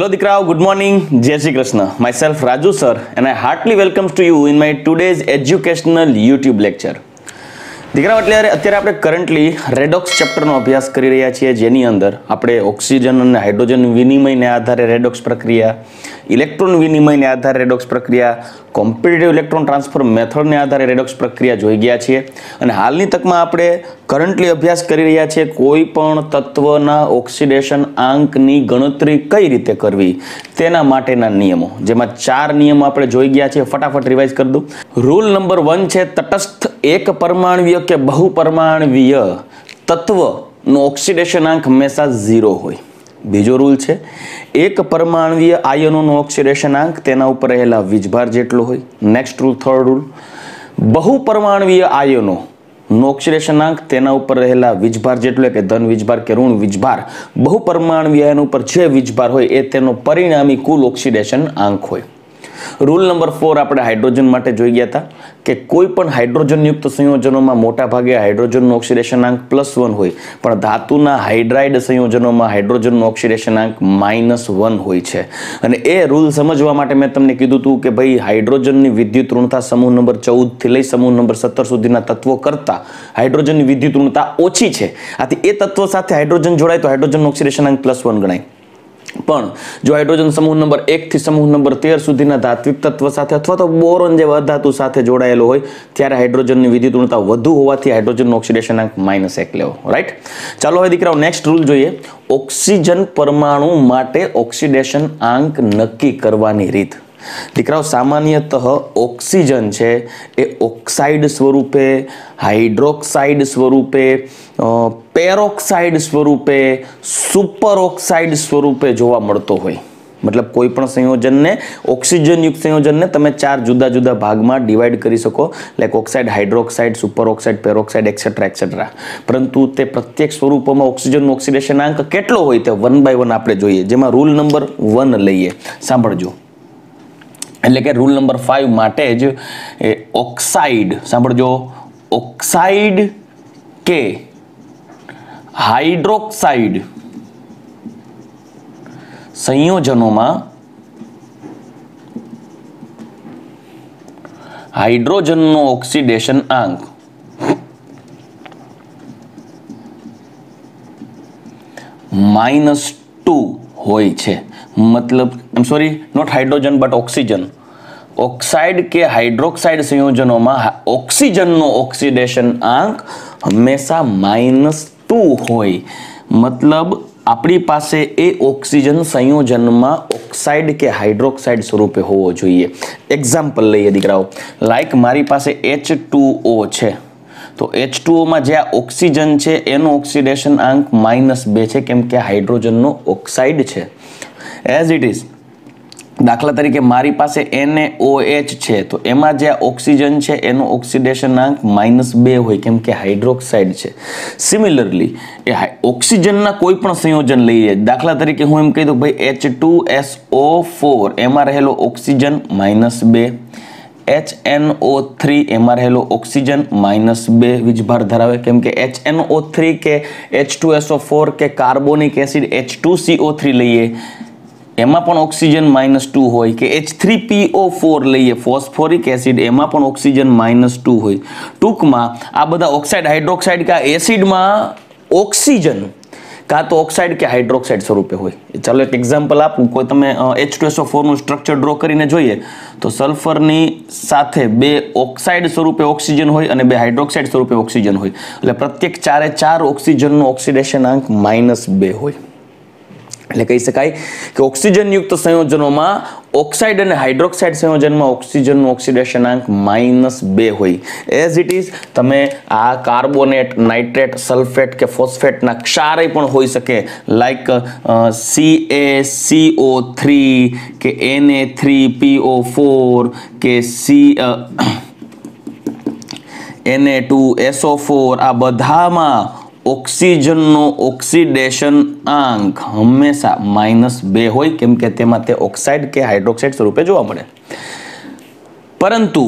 Hello Dikrao, good morning, Jai Shri Krishna. Myself Raju sir and I heartily welcome to you in my today's educational YouTube lecture. દીકરા અત્યારે આપણે currently redox ચેપ્ટરનો અભ્યાસ કરી રહ્યા છીએ, જેની અંદર આપણે ઓક્સિજન અને હાઇડ્રોજન વિનિમયને આધારે રેડોક્સ પ્રક્રિયા, ઇલેક્ટ્રોન વિનિમયને આધારે રેડોક્સ પ્રક્રિયા, કોમ્પિટિટિવ ઇલેક્ટ્રોન ટ્રાન્સફર મેથડને આધારે રેડોક્સ પ્રક્રિયા જોઈ ગયા છીએ. અને હાલની તકમાં આપણે કરન્ટલી અભ્યાસ કરી રહ્યા છીએ કોઈ પણ તત્વના ઓક્સિડેશન આંકની ગણતરી કઈ રીતે કરવી તેના માટેના નિયમો, જેમાં 4 નિયમો આપણે જોઈ ગયા છીએ. ફટાફટ રિવાઇઝ કરી દઉં. રૂલ નંબર 1 છે તટસ્થ એક પરમાણવીય કે બહુપરમાણવીય તત્વનો ઓક્સિડેશન આંક હંમેશા 0 હોય. બીજો રૂલ છે એક પરમાણવીય આયનોનો ઓક્સિડેશન આંક તેના ઉપર રહેલા વીજભાર જેટલો હોય. નેક્સ્ટ રૂલ, થર્ડ રૂલ, બહુપરમાણવીય આયનો નો ઓક્સિડેશન આંક તેના ઉપર રહેલા વીજભાર જેટલો, કે ધન વીજભાર કે ઋણ વીજભાર, બહુપરમાણવીય આયન ઉપર જે વીજભાર હોય એ તેનો પરિણામી કુલ ઓક્સિડેશન આંક હોય. રૂલ નંબર 4 આપણે હાઇડ્રોજન માટે જોઈ ગયા હતા કે કોઈ પણ હાઇડ્રોજનયુક્ત સંયોજનોમાં મોટા ભાગે હાઇડ્રોજનનો ઓક્સિડેશન આંક +1 હોય, પણ ધાતુના હાઇડ્રાઇડ સંયોજનોમાં હાઇડ્રોજનનો ઓક્સિડેશન આંક -1 હોય છે. અને એ રૂલ સમજવા માટે મેં તમને કીધું હતું કે ભાઈ હાઇડ્રોજનની વિદ્યુત ઋણતા સમૂહ નંબર 14 થી લઈ સમૂહ નંબર 17 સુધીના તત્વો કરતા હાઇડ્રોજનની વિદ્યુત ઋણતા ઓછી છે. આથી એ તત્વો સાથે હાઇડ્રોજન જોડાય તો હાઇડ્રોજનનો ઓક્સિડેશન આંક +1 ગણાય. પણ જો હાઇડ્રોજન સમૂહ નંબર 1 થી સમૂહ નંબર 13 સુધીના ધાત્વિક તત્વ સાથે અથવા તો બોરોન જેવા અધાતુ સાથે જોડાયેલો હોય ત્યારે હાઇડ્રોજનની વિદ્યુત ઋણતા વધુ હોવાથી હાઇડ્રોજનનો ઓક્સિડેશન આંક -1 લેવો. રાઈટ? ચાલો હવે દીકરાઓ નેક્સ્ટ રૂલ જોઈએ. ઓક્સિજન પરમાણુ માટે ઓક્સિડેશન આંક નક્કી કરવાની રીત. દીકરાઓ સામાન્યતઃ ઓક્સિજન છે એ ઓક્સાઇડ સ્વરૂપે, હાઇડ્રોક્સાઇડ સ્વરૂપે, પેરોક્સાઇડ સ્વરૂપે, સુપર ઓક્સાઇડ સ્વરૂપે જોવા મળતો હોય. મતલબ કોઈ પણ સંયોજનને, ઓક્સિજનયુક્ત સંયોજનને તમે 4 જુદા જુદા ભાગમાં ડિવાઈડ કરી શકો, like oxide, hydroxide, super oxide, peroxide et cetera et cetera. પરંતુ તે પ્રત્યેક સ્વરૂપોમાં ઓક્સિજનનો ઓક્સિડેશન આંક કેટલો હોય તે 1 by 1 આપણે જોઈએ, જેમાં રૂલ નંબર 1 લઈએ. સાંભળજો. એટલે કે રૂલ નંબર 5 માટે જ ઓક્સાઇડ, સાંભળજો, ઓક્સાઇડ કે હાઇડ્રોક્સાઇડ સંયોજનોમાં હાઇડ્રોજનનો ઓક્સિડેશન આંક -2 હોય છે. મતલબ not hydrogen but oxygen. Oxide કે હાઇડ્રોક્સાઇડ સંયોજનોમાં ઓક્સિજનનો ઓક્સિડેશન આંક હંમેશા -2 હોય. મતલબ આપણી પાસે એ ઓક્સિજન સંયોજનમાં ઓક્સાઇડ કે હાઇડ્રોક્સાઇડ સ્વરૂપે હોવો જોઈએ. એક્ઝામ્પલ લઈએ દીકરાઓ. લાઈક મારી પાસે H2O છે, તો H2O જે આ ઓક્સિજન છે એનો ઓક્સિડેશન આંક -2 છે, કેમ કે હાઇડ્રોજનનો ઓક્સાઇડ છે. એઝ ઇટ ઇઝ, દાખલા તરીકે મારી પાસે NaOH છે, તો એમાં જે ઓક્સિજન છે એનો ઓક્સિડેશન આંક -2 હોય, કેમ કે હાઇડ્રોક્સાઇડ છે. સિમિલરલી એ ઓક્સિજનના કોઈ પણ સંયોજન લઈએ, દાખલા તરીકે હું એમ કહી દઉં ભાઈ H2SO4 એમાં રહેલો ઓક્સિજન -2, HNO3 એમાં રહેલો ઓક્સિજન -2 વીજભાર ધરાવે, કેમ કે HNO3 કે H2SO4 કે કાર્બોનિક એસિડ H2CO3 લઈએ એમાં પણ ઓક્સિજન -2 હોય, કે H3PO4 લઈએ ફોસ્ફોરિક એસિડ એમાં પણ ઓક્સિજન -2 હોય. ટૂંકમાં આ બધા ઓક્સાઇડ, હાઇડ્રોક્સાઇડ કે એસિડમાં ઓક્સિજન કાં તો ઓક્સાઇડ કે હાઇડ્રોક્સાઇડ સ્વરૂપે હોય. ચાલો એક એક્ઝામ્પલ આપું. કોઈ તમે H2SO4 નું સ્ટ્રક્ચર ડ્રો કરીને જોઈએ તો સલ્ફરની સાથે 2 ઓક્સાઇડ સ્વરૂપે ઓક્સિજન હોય અને 2 હાઇડ્રોક્સાઇડ સ્વરૂપે ઓક્સિજન હોય. એટલે પ્રત્યેક 4 ઓક્સિજનનો ઓક્સિડેશન આંક -2 હોય. એટલે કહી શકાય કે ઓક્સિજનયુક્ત સંયોજનોમાં ઓક્સાઇડ અને હાઇડ્રોક્સાઇડ સંયોજનમાં ઓક્સિજનનો ઓક્સિડેશન આંક -2 હોય. એઝ ઇટ ઇઝ તમે આ કાર્બોનેટ, નાઇટ્રેટ, સલ્ફેટ કે ફોસ્ફેટના ક્ષારય પણ હોઈ શકે, લાઈક CaCO3 કે Na3PO4 કે Na2SO4, આ બધામાં ઓક્સિજનનો ઓક્સિડેશન આંક હંમેશા -2 હોય, કેમ કે તેમાં તે ઓક્સાઇડ કે હાઇડ્રોક્સાઇડ સ્વરૂપે જોવા મળે. પરંતુ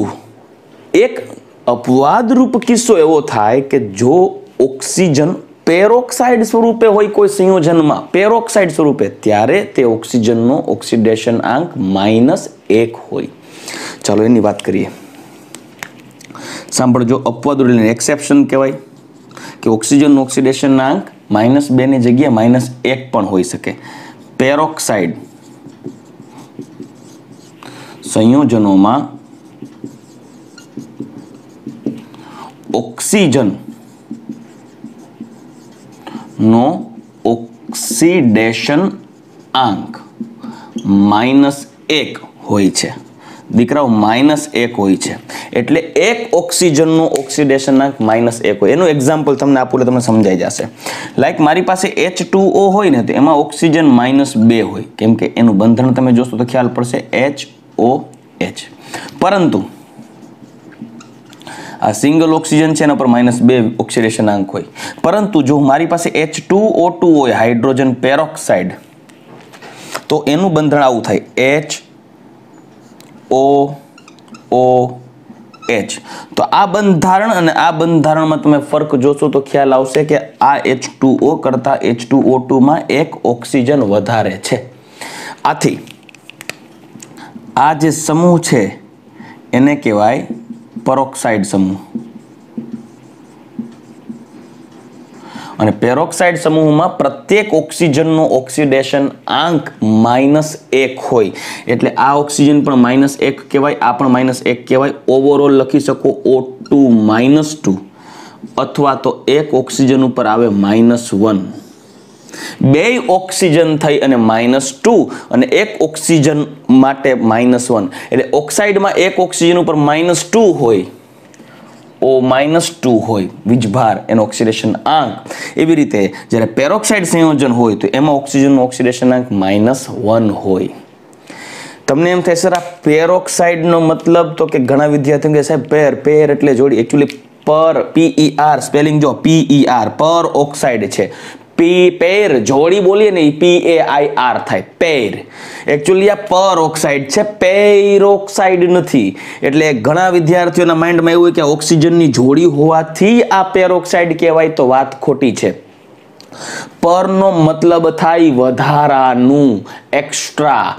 એક અપવાદરૂપ કિસ્સો એવો થાય કે જો ઓક્સિજન પેરોક્સાઇડ સ્વરૂપે હોય કોઈ સંયોજનમાં, પેરોક્સાઇડ સ્વરૂપે, ત્યારે તે ઓક્સિજનનો ઓક્સિડેશન આંક -1 હોય. ચાલો એની વાત કરીએ. સાંભળજો, અપવાદ એટલે એક્સેપ્શન કહેવાય કે ઓક્સિજનનો ઓક્સિડેશન આંક -2 ની જગ્યાએ -1 પણ હોઈ શકે. પેરોક્સાઇડ સંયોજનોમાં ઓક્સિજન નો ઓક્સિડેશન આંક -1 હોય છે. દીકરાઓ, -1 હોય છે. એટલે એક ઓક્સિજનનો ઓક્સિડેશન આંક -1 હોય. એનું એક્ઝામ્પલ તમને આપું એટલે તમને સમજાઈ જશે. લાઈક મારી પાસે H2O હોય ને, તો એમાં ઓક્સિજન -2 હોય, કેમ કે એનું બંધારણ તમે જોશો તો ખ્યાલ પડશે, HOH. પરંતુ આ સિંગલ ઓક્સિજન છે, એના પર -2 ઓક્સિડેશન આંક હોય. પરંતુ જો મારી પાસે H2O2 હોય, હાઇડ્રોજન પેરોક્સાઇડ, તો એનું બંધારણ આવું થાય, HOOH. તો આ બંધારણ અને આ બંધારણમાં તમે ફરક જોશો તો ખ્યાલ આવશે કે આ H2O કરતા H2O2 માં એક ઓક્સિજન વધારે છે. આથી આ જે સમૂહ છે એને કહેવાય પેરોક્સાઇડ સમૂહ. અને પેરોક્સાઇડ સમૂહમાં પ્રત્યેક ઓક્સિજનનો ઓક્સિડેશન આંક -1 હોય. એટલે આ ઓક્સિજન પણ -1 કહેવાય, આ પણ -1 કહેવાય. ઓવરઓલ લખી શકો O2 -2, અથવા તો એક ઓક્સિજન ઉપર આવે -1. બે ઓક્સિજન થઈ અને -2 અને એક ઓક્સિજન માટે -1. એટલે ઓક્સાઇડમાં એક ઓક્સિજન ઉપર -2 હોય, O-2 હોય વીજભાર, એનો ઓક્સિડેશન આંક. એવી રીતે જ્યારે પેરોક્સાઇડ સંયોજન હોય તો એમાં ઓક્સિજનનો ઓક્સિડેશન આંક -1 હોય. તમને એમ થાય સર આ પેરોક્સાઇડનો મતલબ, તો કે ઘણા વિદ્યાર્થીઓ કહે સાહેબ પેર એટલે જોડી. એકચ્યુઅલી PER સ્પેલિંગ જો, PER પર ઓક્સાઇડ છે. પેર જોડી બોલીએ ને, PAIR થાય, પેર. એકચ્યુઅલી આ પર ઓક્સાઇડ છે, પેરોક્સાઇડ નથી. એટલે ઘણા વિદ્યાર્થીઓના માઇન્ડમાં એવું હોય કે ઓક્સિજનની જોડી હોવાથી આ પેરોક્સાઇડ કહેવાય, તો વાત ખોટી છે. પરનો મતલબ થાય વધારાનું, એક્સ્ટ્રા.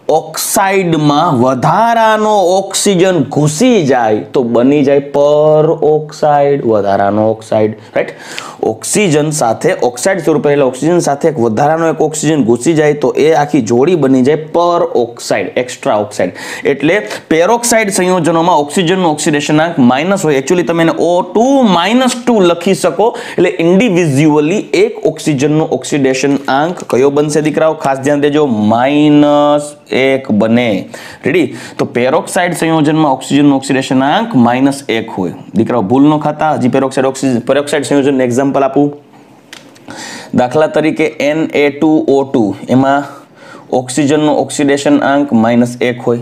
ઓક્સાઇડમાં વધારાનો ઓક્સિજન ઘૂસી જાય તો બની જાય પર ઓક્સાઇડ, વધારાનો ઓક્સાઇડ, રાઈટ. ઓક્સિજન સાથે ઓક્સાઇડ સ્વરૂપે રહેલા ઓક્સિજન સાથે એક વધારાનો એક ઓક્સિજન ઘૂસી જાય તો એ આખી જોડી બની જાય પર ઓક્સાઇડ, એક્સ્ટ્રા ઓક્સાઇડ. એટલે પેરોક્સાઇડ સંયોજનોમાં ઓક્સિજનનો ઓક્સિડેશન આંક -1 હોય. એકચ્યુઅલી તમે એને O2 -2 લખી શકો. એટલે ઇન્ડિવિઝ્યુઅલી એક ઓક્સિજનનો ઓક્સિડેશન આંક કયો બનશે દીકરાઓ? ખાસ ધ્યાન દેજો, -1 બને. રેડી? તો પેરોક્સાઇડ સંયોજનમાં ઓક્સિજનનો ઓક્સિડેશન આંક -1 હોય. દીકરાઓ ભૂલ ન ખાતા. હજી પેરોક્સાઇડ સંયોજન એક્ઝામ્પલ આપું. દાખલા તરીકે Na2O2, એમાં ઓક્સિજનનો ઓક્સિડેશન આંક -1 હોય.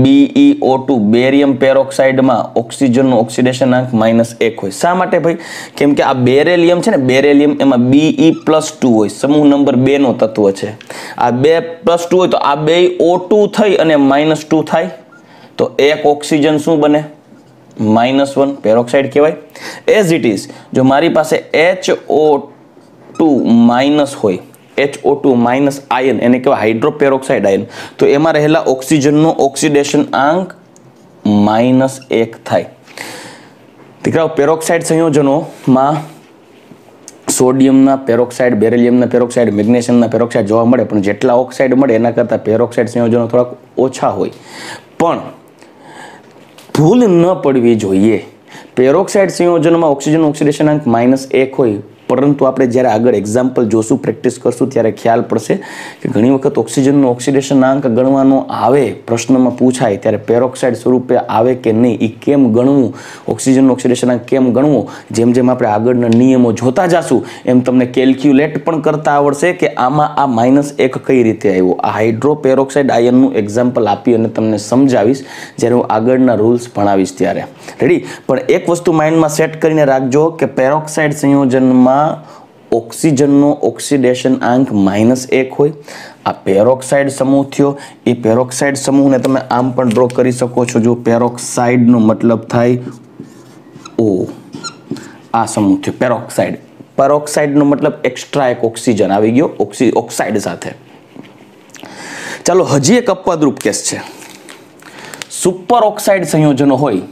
BeO2, બેરિયમ પેરોક્સાઇડમાં ઓક્સિજનનો ઓક્સિડેશન આંક -1 હોય. શા માટે ભાઈ? કેમ કે આ બેરેલિયમ છે ને, બેરેલિયમ, એમાં Be+2 હોય, સમૂહ નંબર 2 નો તત્વ છે. આ 2+2 હોય તો આ બે O2 થઈ અને -2 થાય, તો એક ઓક્સિજન શું બને? -1, પેરોક્સાઇડ કહેવાય. એઝ ઇટ ઇઝ, જો મારી પાસે HO2- હોય, HO2- આયન, એને કહેવાય હાઇડ્રોપેરોક્સાઇડ આયન, તો એમાં રહેલા ઓક્સિજનનો ઓક્સિડેશન આંક -1 થાય. દીકરાઓ, પેરોક્સાઇડ સંયોજનોમાં સોડિયમના પેરોક્સાઇડ, બેરિલિયમના પેરોક્સાઇડ, મેગ્નેશિયમના પેરોક્સાઇડ જોવા મળે, પણ જેટલા ઓક્સાઇડ મળે એના કરતાં પેરોક્સાઇડ સંયોજનો થોડાક ઓછા હોય. પણ ભૂલ ન પડવી જોઈએ. પેરોક્સાઇડ સંયોજનમાં ઓક્સિજનનો ઓક્સિડેશન આંક -1 હોય, પરંતુ આપણે જ્યારે આગળ એક્ઝામ્પલ જોશું, પ્રેક્ટિસ કરશું, ત્યારે ખ્યાલ પડશે કે ઘણી વખત ઓક્સિજનનો ઓક્સિડેશન આંક ગણવાનો આવે, પ્રશ્નમાં પૂછાય ત્યારે પેરોક્સાઇડ સ્વરૂપે આવે કે નહીં, એ કેમ ગણવું, ઓક્સિજનનો ઓક્સિડેશન આંક કેમ ગણવું, જેમ જેમ આપણે આગળના નિયમો જોતા જશું એમ તમને કેલ્ક્યુલેટ પણ કરતા આવડશે કે આમાં આ -1 કઈ રીતે આવ્યો. આ હાઇડ્રોપેરોક્સાઇડ આયનનું એક્ઝામ્પલ આપી અને તમને સમજાવીશ જ્યારે હું આગળના રૂલ્સ ભણાવીશ ત્યારે. રેડી? પણ એક વસ્તુ માઇન્ડમાં સેટ કરીને રાખજો કે પેરોક્સાઇડ સંયોજનમાં ઓક્સિજનનો ઓક્સિડેશન આંક -1 હોય. આ પેરોક્સાઇડ સમૂહ થયો. એ પેરોક્સાઇડ સમૂહને તમે આમ પણ ડ્રો કરી શકો છો. જો પેરોક્સાઇડનો મતલબ થાય O, આ સમૂહ થયો પેરોક્સાઇડ. પેરોક્સાઇડનો મતલબ એક્સ્ટ્રા એક ઓક્સિજન આવી ગયો ઓક્સાઇડ સાથે. ચાલો હજી એક અપવાદરૂપ કેસ છે. સુપર ઓક્સાઇડ સંયોજનો હોય,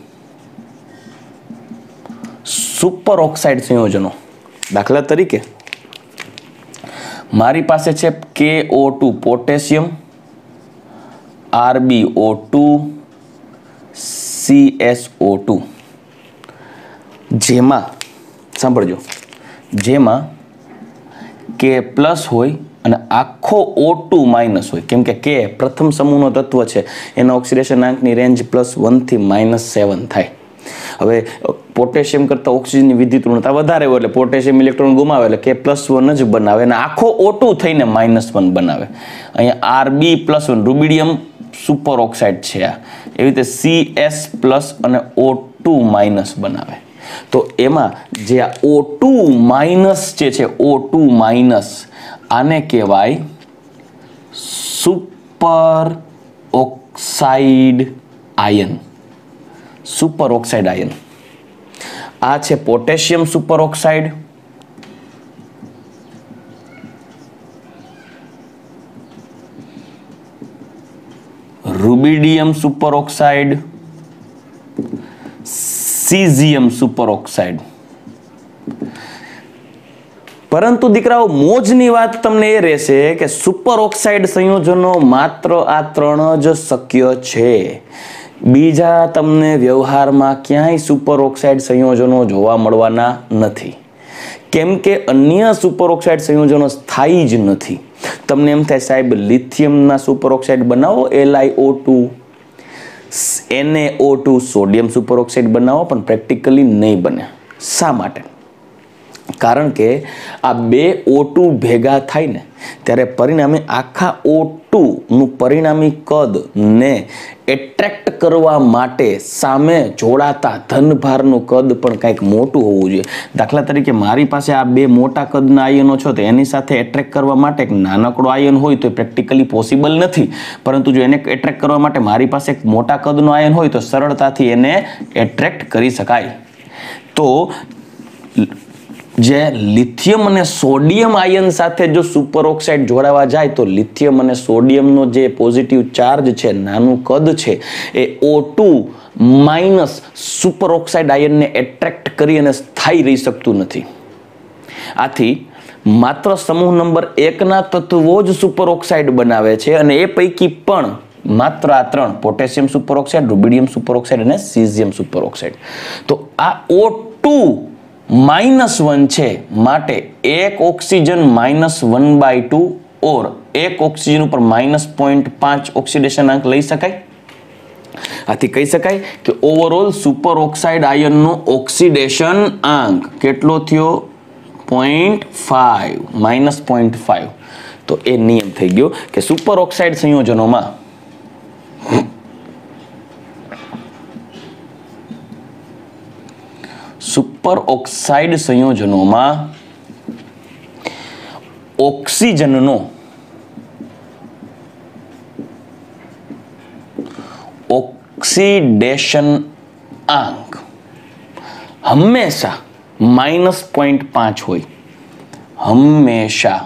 સુપર ઓક્સાઇડ સંયોજનો, દાખલા તરીકે મારી પાસે છે KO2 પોટેશિયમ, RbO2, CSO2, જેમાં સાંભળજો, જેમાં K પ્લસ હોય અને આખો O2 માઇનસ હોય, કેમ કે K પ્રથમ સમૂહનો તત્વ છે, એના ઓક્સિડેશનાંકની રેન્જ +1 થી -7 થાય. હવે પોટેશિયમ કરતાં ઓક્સિજનની વિદ્યુત ઋણતા વધારે હોય એટલે પોટેશિયમ ઇલેક્ટ્રોન ગુમાવે એટલે K +1 જ બનાવે અને આખો O2 થઈને -1 બનાવે. અહીંયા Rb+1 રૂબિડિયમ સુપર ઓક્સાઇડ છે આ, એવી રીતે CS પ્લસ અને O2 માઇનસ બનાવે. તો એમાં જે આ O2 માઇનસ જે છે, O2 માઇનસ, આને કહેવાય super oxide ion. Super oxide ion આ છે potassium super oxide, rubidium super oxide, caesium super oxide. પરંતુ દીકરાઓ મોજની વાત તમને એ રહેશે કે સુપર ઓક્સાઇડ સંયોજનો માત્ર આ 3 જ શક્ય છે. બીજા તમને વ્યવહારમાં ક્યાંય સુપર ઓક્સાઇડ સંયોજનો જોવા મળવાના નથી, કેમ કે અન્ય સુપર ઓક્સાઇડ સંયોજનો સ્થાયી જ નથી. તમને એમ થાય સાહેબ લિથિયમના સુપર ઓક્સાઇડ બનાવો, LiO2, NaO2, sodium super oxide બનાવો, પણ પ્રેક્ટિકલી નહીં બને. શા માટે? કારણ કે આ બે O2 ભેગા થાય ને ત્યારે પરિણામે આખા O2 નું પરિણામી કદ ને એટ્રેક્ટ કરવા માટે સામે જોડાતા ધનભારનું કદ પણ કંઈક મોટું હોવું જોઈએ. દાખલા તરીકે મારી પાસે આ બે મોટા કદના આયનો છે, તો એની સાથે એટ્રેક્ટ કરવા માટે એક નાનકડો આયન હોય તો પ્રેક્ટિકલી પોસિબલ નથી, પરંતુ જો એને એટ્રેક્ટ કરવા માટે મારી પાસે એક મોટા કદનો આયન હોય તો સરળતાથી એને એટ્રેક્ટ કરી શકાય. તો જે લિથિયમ અને સોડિયમ આયન સાથે જો સુપર ઓક્સાઇડ જોડાવા જાય તો લિથિયમ અને સોડિયમનો જે પોઝિટિવ ચાર્જ છે, નાનું કદ છે, એ O2 માઇનસ સુપર ઓક્સાઇડ આયનને એટ્રેક્ટ કરી અને સ્થાયી રહી શકતું નથી. આથી માત્ર સમૂહ નંબર 1 ના તત્વો જ સુપર ઓક્સાઇડ બનાવે છે અને એ પૈકી પણ માત્ર આ 3 potassium super oxide, rubidium super oxide અને સીઝિયમ સુપર ઓક્સાઇડ. તો આ O2 -1 છે, માટે એક ઓક્સિજન -1/2 ઓર એક ઓક્સિજન ઉપર -0.5 ઓક્સિડેશનાંક લઈ શકાય. આથી કહી શકાય કે ઓવરઓલ સુપર ઓક્સાઇડ આયનનો ઓક્સિડેશન આંક કેટલો થયો? 0.5 -0.5. તો એ નિયમ થઈ ગયો કે સુપર ઓક્સાઇડ સંયોજનોમાં સુપર ઓક્સાઇડ સંયોજનોમાં ઓક્સિજનનો ઓક્સિડેશન આંક હંમેશા -0.5 હોય. હંમેશા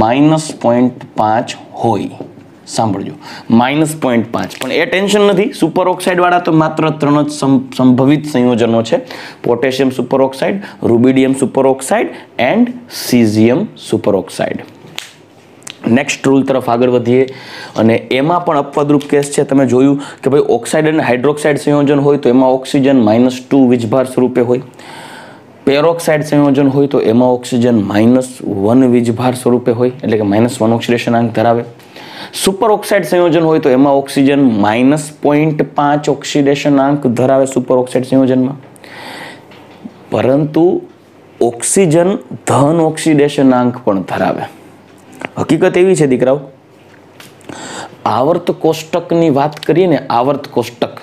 -0.5 હોય. સાંભળજો, -0.5. પણ એ ટેન્શન નથી, સુપર ઓક્સાઇડ વાળા તો માત્ર 3 જ સંભવિત સંયોજનો છે: potassium super oxide, rubidium super oxide and caesium super oxide. Next rule તરફ આગળ વધીએ અને એમાં પણ અપવાદરૂપ કેસ છે. તમે જોયું કે ભાઈ ઓક્સાઇડ અને હાઇડ્રોક્સાઇડ સંયોજન હોય તો એમાં ઓક્સિજન -2 વીજભાર સ્વરૂપે હોય. પેરોક્સાઇડ સંયોજન હોય તો એમાં ઓક્સિજન -1 વીજભાર સ્વરૂપે હોય, એટલે કે -1 ઓક્સિડેશનાંક ધરાવે. સુપર ઓક્સાઇડ સંયોજન હોય તો એમાં ઓક્સિજન -0.5 ઓક્સિડેશનાંક ધરાવે સુપર ઓક્સાઇડ સંયોજનમાં. પરંતુ ઓક્સિજન ધન ઓક્સિડેશનાંક પણ ધરાવે. હકીકત એવી છે દીકરાઓ, આવર્ત કોષ્ટકની વાત કરીએ ને, આવર્ત કોષ્ટક,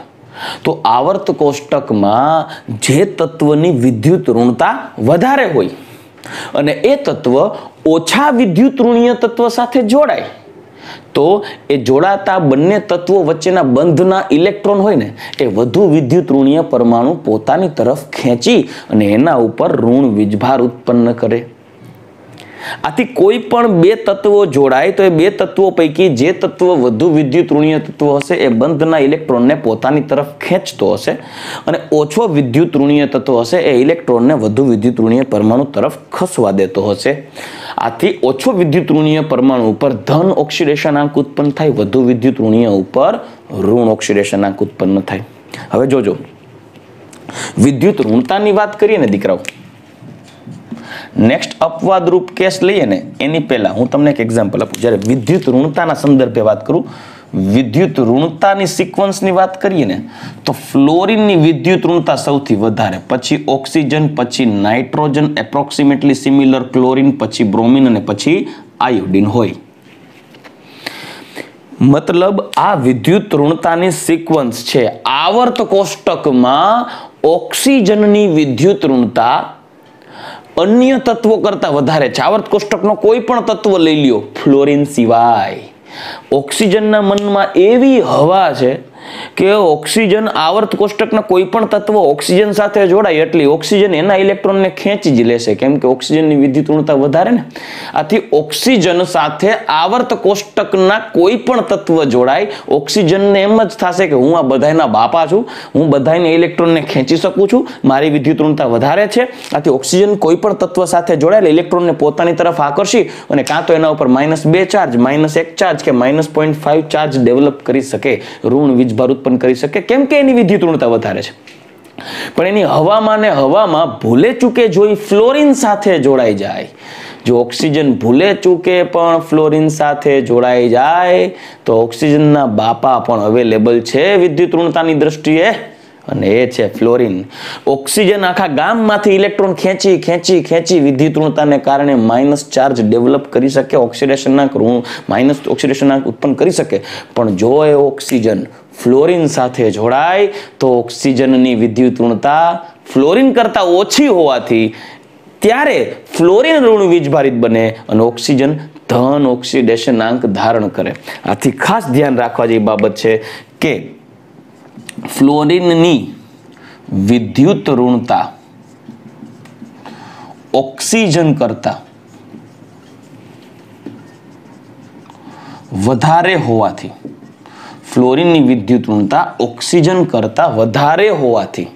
તો આવર્ત કોષ્ટકમાં જે તત્વની વિદ્યુત ઋણતા વધારે હોય અને એ તત્વ ઓછા વિદ્યુત ઋણીય તત્વ સાથે જોડાય તો એ જોડાતા બંને તત્વો વચ્ચેના બંધના ઇલેક્ટ્રોન હોય ને એ વધુ વિદ્યુત ઋણીય પરમાણુ પોતાની તરફ ખેંચી અને એના ઉપર ઋણ વીજભાર ઉત્પન્ન કરે. આથી કોઈ પણ બે તત્વો જોડાય તો એ બે તત્વો પૈકી જે તત્વ વધુ વિદ્યુત ઋણીય તત્વ હશે એ બંધના ઇલેક્ટ્રોનને પોતાની તરફ ખેંચતો હશે અને ઓછો વિદ્યુત ઋણીય તત્વ હશે એ ઇલેક્ટ્રોનને વધુ વિદ્યુત ઋણીય પરમાણુ તરફ ખસવા દેતો હશે. આથી ઓછો વિદ્યુત ઋણીય પરમાણુ ઉપર ધન ઓક્સિડેશનાંક ઉત્પન્ન થાય, વધુ વિદ્યુત ઋણીય ઉપર ઋણ ઓક્સિડેશનાંક ઉત્પન્ન થાય. હવે જોજો, વિદ્યુત ઋણતાની વાત કરીએ ને દીકરાઓ, નેક્સ્ટ અપવાદ રૂપ કેસ લઈએ ને એની પહેલા હું તમને એક એક્ઝામ્પલ આપું. જ્યારે વિદ્યુત ઋણતાના સંદર્ભે વાત કરું, વિદ્યુત ઋણતાની સિક્વન્સની વાત કરીએ ને તો ફ્લોરિનની વિદ્યુત ઋણતા સૌથી વધારે, પછી ઓક્સિજન, પછી નાઇટ્રોજન, એપ્રોક્સિમેટલી સિમિલર ક્લોરીન, પછી બ્રોમિન અને પછી આયોડિન હોય. મતલબ આ વિદ્યુત ઋણતાની સિક્વન્સ છે. આવર્ત કોષ્ટકમાં ઓક્સિજનની વિદ્યુત ઋણતા અન્ય તત્વો કરતા વધારે છે. આવર્ત કોષ્ટકનો કોઈ પણ તત્વ લઈ લ્યો ફ્લોરિન સિવાય. ઓક્સિજનના મનમાં એવી હવા છે કે ઓક્સિજન આવર્ત કોષ્ટકના કોઈ પણ તત્વ ઓક્સિજન સાથે જોડાય એટલે ઓક્સિજન એના ઇલેક્ટ્રોનને ખેંચી જ લેશે, કેમ કે ઓક્સિજનની વિદ્યુત ઋણતા વધારે ને. આથી ઓક્સિજન સાથે આવર્ત કોષ્ટકના કોઈ પણ તત્વ જોડાય, ઓક્સિજનને એમ જ થશે કે હું આ બધાના બાપા છું, હું બધાને ઇલેક્ટ્રોનને ખેંચી શકું છું, મારી વિદ્યુત ઋણતા વધારે છે. આથી ઓક્સિજન કોઈ પણ તત્વ સાથે જોડાયેલ ઇલેક્ટ્રોનને પોતાની તરફ આકર્ષી અને કાં તો એના ઉપર -2 ચાર્જ, -1 ચાર્જ કે -0.5 ચાર્જ ડેવલપ કરી શકે, ઋણ વીજભાર ઉત્પન્ન કરી શકે, કેમ કે એની વિદ્યુત ઋણતા વધારે છે. પણ એની હવામાં ભૂલે ચૂકે જો ફ્લોરિન સાથે જોડાઈ જાય, જો ઓક્સિજન ભૂલે ચૂકે પણ ફ્લોરિન સાથે જોડાઈ જાય તો ઓક્સિજનના બાપા પણ અવેલેબલ છે વિદ્યુત ઋણતાની દ્રષ્ટિએ, અને એ છે ફ્લોરિન. ઓક્સિજન આખા ગામમાંથી ઇલેક્ટ્રોન ખેંચી વિદ્યુત ઋણતાને કારણે માઇનસ ચાર્જ ડેવલપ કરી શકે, ઓક્સિડેશનના માઇનસ ઓક્સિડેશનના ઉત્પન્ન કરી શકે. પણ જો એ ઓક્સિજન ફ્લોરિન સાથે જોડાય તો ઓક્સિજનની વિદ્યુત ઋણતા ફ્લોરિન કરતા ઓછી હોવાથી ત્યારે ફ્લોરિન ઋણ વીજભારિત બને અને ઓક્સિજન ધન ઓક્સિડેશનાંક ધારણ કરે. આથી ખાસ ધ્યાન રાખવા જેવી બાબત છે કે ફ્લોરિનની વિદ્યુત ઋણતા ઓક્સિજન કરતા વધારે હોવાથી, ફ્લોરિનની વિદ્યુત ઋણતા ઓક્સિજન કરતા વધારે હોવાથી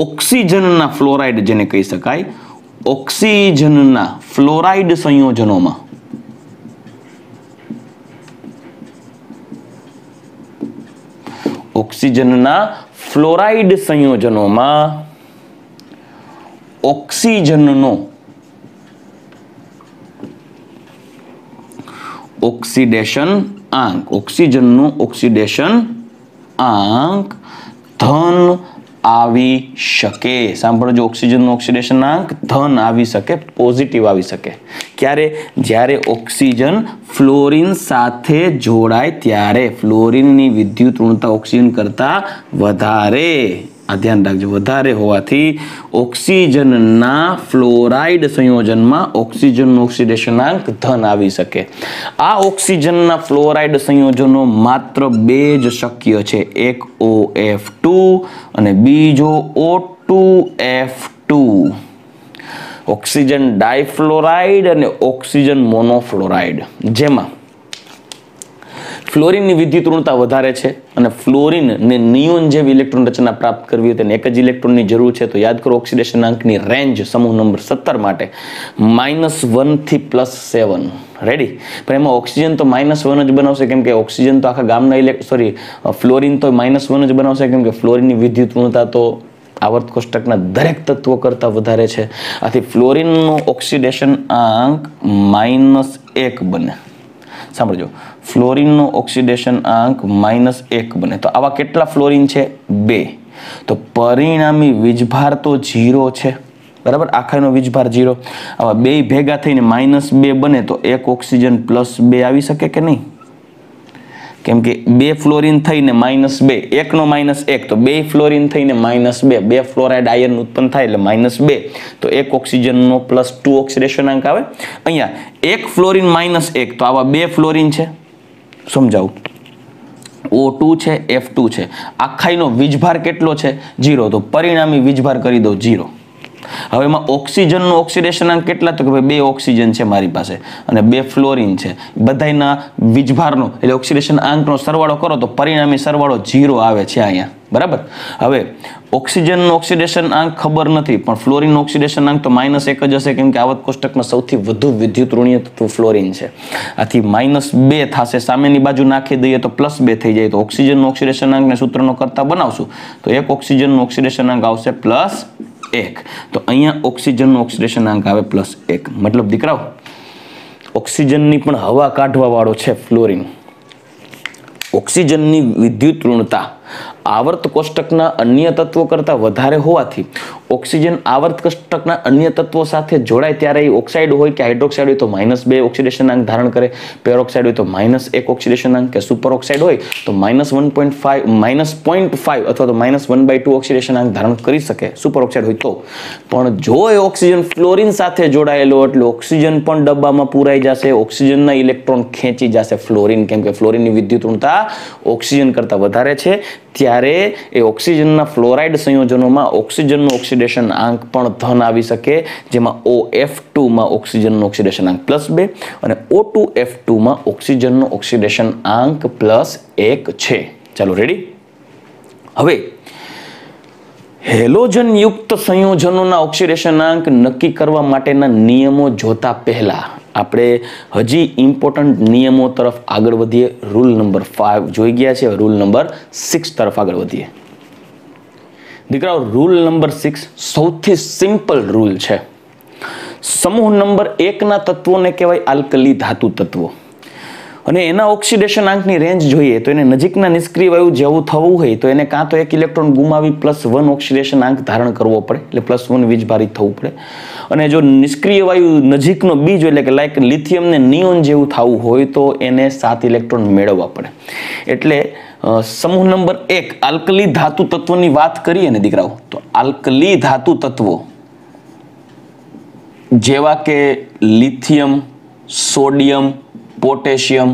ઓક્સિજનના ફ્લોરાઇડ જેને કહી શકાય, ઓક્સિજનના ફ્લોરાઇડ સંયોજનોમાં ઓક્સિજનના ફ્લોરાઇડ સંયોજનોમાં ઓક્સિજનનો ઓક્સિડેશન આંક, ઓક્સિજનનો ઓક્સિડેશન આંક ધન આવી શકે. સાંભળજો, ઓક્સિજનનો ઓક્સિડેશન આંક ધન આવી શકે, પોઝિટિવ આવી શકે. ક્યારે? જ્યારે ઓક્સિજન ફ્લોરિન સાથે જોડાય ત્યારે ફ્લોરિનની વિદ્યુત ઋણતા ઓક્સિજન કરતા વધારે, આ ધ્યાન રાખજો, વધારે હોવાથી ઓક્સિજનના ફ્લોરાઇડ સંયોજનમાં ઓક્સિજનનો ઓક્સિડેશનાંક ધન આવી શકે. આ ઓક્સિજનના ફ્લોરાઇડ સંયોજનો માત્ર 2 જ શક્ય છે, એક OF2 અને બીજો O2F2. ઓક્સિજન ડાયફ્લોરાઇડ અને ઓક્સિજન મોનોફ્લોરાઇડ, જેમાં ફ્લોરિનની વિદ્યુત ઋણતા વધારે છે અને ફ્લોરિનને નિયોન જેવી ઇલેક્ટ્રોન રચના પ્રાપ્ત કરવી હોય તેને એક જ ઇલેક્ટ્રોનની જરૂર છે. તો યાદ કરો, ઓક્સિડેશનાંકની રેન્જ સમૂહ નંબર 17 માટે -1 થી +7. રેડી? પણ એમાં ઓક્સિજન તો -1 જ બનાવશે, કેમ કે ઓક્સિજન તો આખા ગામના ફ્લોરિન તો -1 જ બનાવશે, કેમ કે ફ્લોરિનની વિદ્યુત ઋણતા તો આવર્ત કોષ્ટકના દરેક તત્વો કરતા વધારે છે. આથી ફ્લોરિનનો ઓક્સિડેશન આંક -1 બને. સાંભળજો, ફ્લોરિનનો ઓક્સિડેશન આંક -1 બને. તો આવા કેટલા ફ્લોરિન છે? 2. તો પરિણામી વીજભાર તો 0 છે, બરાબર? આખાનો વીજભાર 0. આવા 2 ભેગા થઈને -2 બને તો એક ઓક્સિજન +2 આવી શકે કે નહીં? કેમ કે 2 ફ્લોરિન થઈને -2, 1 નો -1 તો 2 ફ્લોરિન થઈને -2, 2 ફ્લોરાઇડ આયન ઉત્પન્ન થાય એટલે -2, તો 1 ઓક્સિજનનો +2 ઓક્સિડેશન અંક આવે. અહીંયા 1 ફ્લોરિન -1 તો આવા 2 ફ્લોરિન છે, સમજાવું. O2 છે, F2 છે, આખાઈનો વીજભાર કેટલો છે? 0, તો પરિણામી વીજભાર કરી દો 0. હવે એમાં ઓક્સિજનનો ઓક્સિડેશન અંક કેટલા? તો કે ભાઈ 2 ઓક્સિજન છે મારી પાસે અને 2 ફ્લોરિન છે. બધાયના વીજભારનો એટલે ઓક્સિડેશન અંકનો સરવાળો કરો તો પરિણામી સરવાળો 0 આવે છે અહીંયા, બરાબર. હવે ઓક્સિજનનો ઓક્સિડેશન અંક ખબર નથી, પણ ફ્લોરિનનો ઓક્સિડેશન અંક તો -1 જ હશે, કેમ કે આવર્ત કોષ્ટકમાં સૌથી વધુ વિદ્યુત ઋણીય તત્વ ફ્લોરિન છે. આથી -2 થશે, સામેની બાજુ નાખી દઈએ તો +2 થઈ જાય. તો ઓક્સિજનનો ઓક્સિડેશન અંકને સૂત્રનો કરતા બનાવશું તો 1 ઓક્સિજનનો ઓક્સિડેશન અંક આવશે +1. તો અહીંયા ઓક્સિજનનો ઓક્સિડેશન અંક આવે +1. મતલબ દીકરાઓ, ઓક્સિજનની પણ હવા કાઢવા વાળો છે ફ્લોરિન. ઓક્સિજનની વિદ્યુત ઋણતા આવર્ત કોષ્ટકના અન્ય તત્વો કરતા વધારે હોવાથી ઓક્સિજન આવર્ત કોષ્ટકના અન્ય તત્વો સાથે જોડાય ત્યારે એ ઓક્સાઇડ હોય કે હાઇડ્રોક્સાઇડ હોય તો -2 ઓક્સિડેશન અંક ધારણ કરે, પેરોક્સાઇડ હોય તો -1 ઓક્સિડેશન અંક, કે સુપર ઓક્સાઇડ હોય તો -0.5 અથવા તો -1/2 ઓક્સિડેશન અંક ધારણ કરી શકે, સુપર ઓક્સાઇડ હોય તો. પણ જો એ ઓક્સિજન ફ્લોરિન સાથે જોડાયેલો એટલે ઓક્સિજન પણ ડબ્બામાં પૂરાઈ જશે, ઓક્સિજનના ઇલેક્ટ્રોન ખેંચી જશે ફ્લોરિન, કેમ કે ફ્લોરિનની વિદ્યુત ઋણતા ઓક્સિજન કરતા વધારે છે. ત્યારે એ ઓક્સિજનના ફ્લોરાઇડ સંયોજનોમાં ઓક્સિજનનો ઓક્સિડેશન અંક પણ ધન આવી શકે, જેમાં OF2 માં ઓક્સિજનનો ઓક્સિડેશન અંક +2 અને O2F2 માં ઓક્સિજનનો ઓક્સિડેશન અંક +1 છે. ચાલો રેડી. હવે હેલોજન યુક્ત સંયોજનોના ઓક્સિડેશન અંક નક્કી કરવા માટેના નિયમો જોતા પહેલા આપણે હજી ઇમ્પોર્ટન્ટ નિયમો તરફ આગળ વધીએ. રૂલ નંબર 5 જોઈ ગયા છે, રૂલ નંબર 6 તરફ આગળ વધીએ. દીકરાઓ, રૂલ નંબર 6 સૌથી સિમ્પલ રૂલ છે. સમૂહ નંબર 1 ના તત્વોને કહેવાય આલ્કલી ધાતુ તત્વો, અને એના ઓક્સિડેશન અંકની રેન્જ જોઈએ તો એને નજીકના નિષ્ક્રિય વાયુ જેવું થવું હોય તો એને કાં તો 1 ઇલેક્ટ્રોન ગુમાવી +1 ઓક્સિડેશન અંક ધારણ કરવો પડે, એટલે +1 વીજભારિત થવું પડે. અને જો નિષ્ક્રિય વાયુ નજીકનો બીજો એટલે કે લાઈક લિથિયમ ને નિયોન જેવું થવું હોય તો એને 7 ઇલેક્ટ્રોન મેળવવા પડે. એટલે સમૂહ નંબર 1 આલ્કલી ધાતુ તત્વોની વાત કરીએ ને દીકરાઓ, તો આલ્કલી ધાતુ તત્વો જેવા કે lithium, sodium, potassium,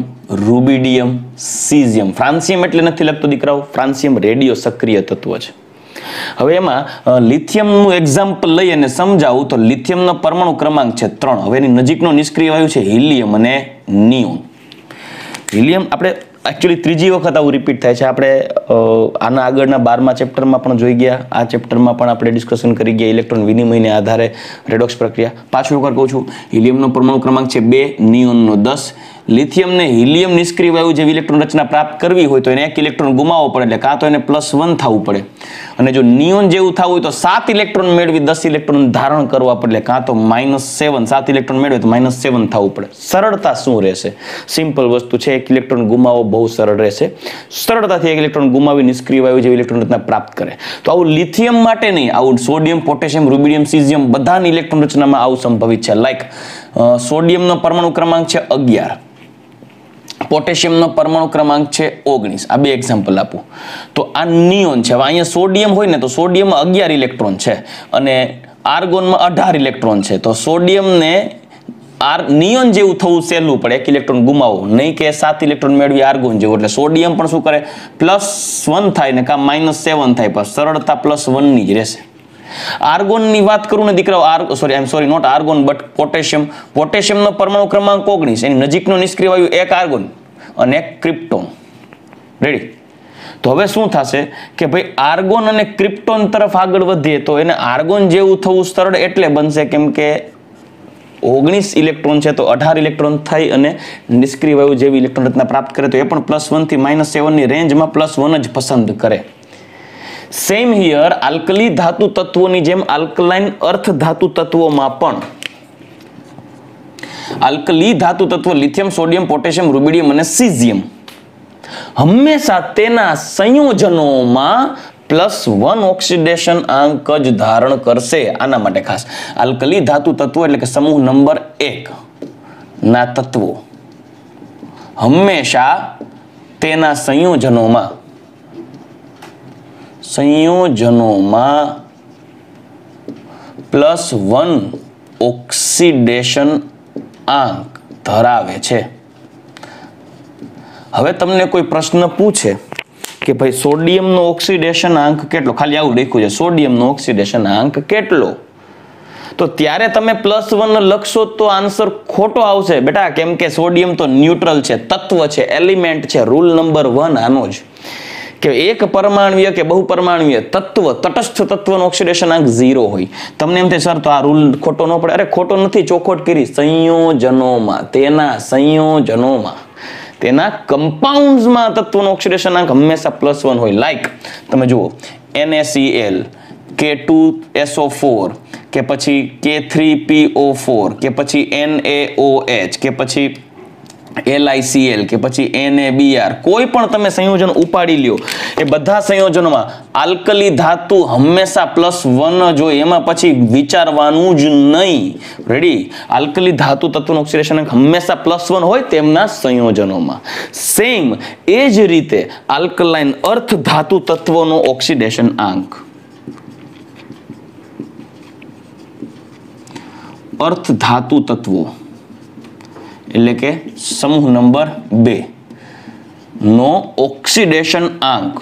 rubidium, caesium. Francium એટલે નથી લખતો દીકરાઓ, ફ્રાન્સિયમ રેડિયો સક્રિય તત્વ છે. હવે એમાં લિથિયમનું એક્ઝામ્પલ લઈ અને સમજાવું તો લિથિયમનો પરમાણુ ક્રમાંક છે 3. હવે એની નજીકનો નિષ્ક્રિય વાયુ છે હિલિયમ અને નિયોન. હિલિયમ આપણે એકચ્યુઅલી ત્રીજી વખત આવું રિપીટ થાય છે. આપણે આના આગળના 12મા ચેપ્ટરમાં પણ જોઈ ગયા, આ ચેપ્ટરમાં પણ આપણે ડિસ્કશન કરી ગયા ઇલેક્ટ્રોન વિનિમયને આધારે રેડોક્સ પ્રક્રિયા. પાછું એકવાર કહું છું, હિલિયમનો પરમાણુ ક્રમાંક છે 2, નિયોનનો 10. લિથિયમને હિલિયમ નિષ્ક્રિય વાયુ જેવી ઇલેક્ટ્રોન રચના પ્રાપ્ત કરવી હોય તો એને 1 ઇલેક્ટ્રોન ગુમાવવો પડે, એટલે કાં તો એને +1 થવું પડે, અને જો નિયોન જેવું થવું હોય તો 7 ઇલેક્ટ્રોન મેળવી 10 ઇલેક્ટ્રોન ધારણ કરવા પડે, કાં તો -7, 7 ઇલેક્ટ્રોન મેળવે તો -7 થવું પડે. સરળતા શું રહેશે? સિમ્પલ વસ્તુ છે, 1 ઇલેક્ટ્રોન ગુમાવવો બહુ સરળ રહેશે. સરળતાથી 1 ઇલેક્ટ્રોન ગુમાવી નિષ્ક્રિય વાયુ જેવી ઇલેક્ટ્રોન રચના પ્રાપ્ત કરે. તો આવું લિથિયમ માટે નહીં, આવું સોડિયમ, પોટેશિયમ, રૂબિડિયમ, સીઝિયમ બધાની ઇલેક્ટ્રોન રચનામાં આવું સંભવિત છે. લાઈક સોડિયમનો પરમાણુ ક્રમાંક છે 11, પોટેશિયમનો પરમાણુ ક્રમાંક છે 19. આ બે એક્ઝામ્પલ આપું તો આ નિયોન છે. હવે અહીંયા સોડિયમ હોય ને તો સોડિયમમાં 11 ઇલેક્ટ્રોન છે અને આર્ગોનમાં 18 ઇલેક્ટ્રોન છે. તો સોડિયમને નિયોન જેવું થવું સહેલું પડે, 1 ઇલેક્ટ્રોન ગુમાવવું, નહીં કે 7 ઇલેક્ટ્રોન મેળવી આર્ગોન જેવું. એટલે સોડિયમ પણ શું કરે, +1 થાય ને કાં -7 થાય, પણ સરળતા +1 ની જ રહેશે. આર્ગોનની વાત કરું ને દીકરાઓ, sorry not argon but potassium. પોટેશિયમનો પરમાણુ ક્રમાંક 19, એની નજીકનો નિષ્ક્રિય વાયુ 1 આર્ગોન અને 1 ક્રિપ્ટોન. રેડી. તો હવે શું થશે કે ભાઈ આર્ગોન અને ક્રિપ્ટોન તરફ આગળ વધીએ તો એને આર્ગોન જેવું થવું સરળ એટલે બનશે કેમ કે 19 ઇલેક્ટ્રોન છે તો 18 ઇલેક્ટ્રોન થઈ અને નિષ્ક્રિય વાયુ જેવી ઇલેક્ટ્રોન રચના પ્રાપ્ત કરે તો એ પણ +1 થી -7 ની રેન્જમાં +1 જ પસંદ કરે. સેમ હિયર આલ્કલી ધાતુ તત્વોની જેમ આલ્કલાઇન અર્થ ધાતુ તત્વોમાં પણ આલ્કલી ધાતુ તત્વ લિથિયમ, સોડિયમ, પોટેશિયમ, રૂબિડિયમ અને સીઝિયમ હંમેશા તેના સંયોજનોમાં +1 ઓક્સિડેશન અંક જ ધારણ કરશે. આના માટે ખાસ આલ્કલી ધાતુ તત્વો એટલે કે સમૂહ નંબર 1 ના તત્વો હંમેશા તેના સંયોજનોમાં +1 ઓક્સિડેશન આંક ધરાવે છે. હવે તમને કોઈ પ્રશ્ન પૂછે કે ભાઈ સોડિયમનો ઓક્સિડેશન આંક કેટલો, ખાલી આવું લખ્યું છે સોડિયમનો ઓક્સિડેશન આંક કેટલો, તો ત્યારે તમે +1 લખશો તો આન્સર ખોટો આવશે બેટા, કેમ કે સોડિયમ તો ન્યુટ્રલ છે, તત્વ છે, એલિમેન્ટ છે. રૂલ નંબર 1 આનો જ કે એક પરમાણુય કે બહુપરમાણુય તત્વ, તટસ્થ તત્વનો ઓક્સિડેશન આંક 0 હોય. તમને એમ થાય સર તો આ રૂલ ખોટો ન પડે. અરે ખોટો નથી, ચોખવટ કરી. સંયોજનોમાં તેના કમ્પાઉન્ડ્સમાં તત્વનો ઓક્સિડેશન આંક હંમેશા +1 હોય. લાઈક તમે જુઓ NaCl, K2SO4 કે પછી K3PO4 કે પછી NaOH કે પછી LiCl કે પછી NaBr, કોઈ પણ તમે સંયોજન ઉપાડી લ્યો, એ બધા સંયોજનોમાં આલ્કલી ધાતુ હંમેશા +1 જ હોય, એમાં પછી વિચારવાનું જ નહીં. રેડી? આલ્કલી ધાતુ તત્વનો ઓક્સિડેશન આંક હંમેશા +1 હોય તેમના સંયોજનોમાં. સેમ એ જ રીતે આલ્કલાઇન અર્થ ધાતુ તત્વનો ઓક્સિડેશન આંક, અર્થ ધાતુ તત્વો એટલે કે સમૂહ નંબર 2 નો ઓક્સિડેશન આંક